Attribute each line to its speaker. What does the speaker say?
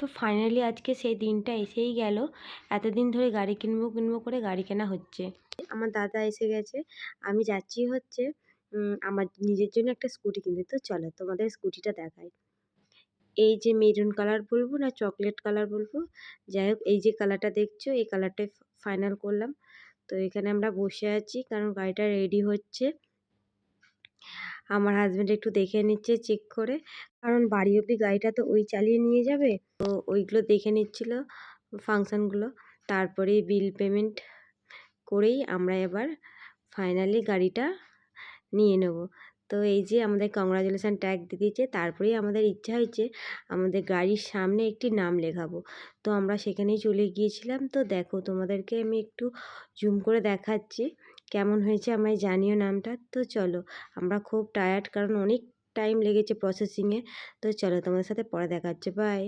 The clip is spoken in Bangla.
Speaker 1: তো ফাইনালি আজকে সেই দিনটা এসেই গেল। এতদিন ধরে গাড়ি কিনবো কিনবো করে গাড়ি কেনা হচ্ছে। আমার দাদা এসে গেছে। আমি যাচ্ছি হচ্ছে আমার নিজের জন্য একটা স্কুটি কিনতে। তো চলো তোমাদের স্কুটিটা দেখাই। এই যে মেরুন কালার বলবো না চকলেট কালার বলবো, যাই হোক এই যে কালারটা দেখছো এই কালারটাই ফাইনাল করলাম। তো এখানে আমরা বসে আছি কারণ গাড়িটা রেডি হচ্ছে। আমার হাজব্যান্ড একটু দেখে নিচ্ছে চেক করে, কারণ বাড়ি অবধি গাড়িটা তো ওই চালিয়ে নিয়ে যাবে। তো ওইগুলো দেখে নিচ্ছিল ফাংশানগুলো, তারপরে বিল পেমেন্ট করেই আমরা এবার ফাইনালি গাড়িটা নিয়ে নেব। তো এই যে আমাদের কংগ্রাচুলেশান ট্যাগ দিয়ে দিয়েছে, তারপরেই আমাদের ইচ্ছা হয়েছে আমাদের গাড়ির সামনে একটি নাম লেখাবো। তো আমরা সেখানেই চলে গিয়েছিলাম। তো দেখো তোমাদেরকে আমি একটু জুম করে দেখাচ্ছি কেমন হয়েছে, আমায় জানিও নামটা। তো চলো, আমরা খুব টায়ার্ড কারণ অনেক টাইম লেগেছে প্রসেসিংয়ে। তো চলো তোমাদের সাথে পরে দেখা হচ্ছে, বাই।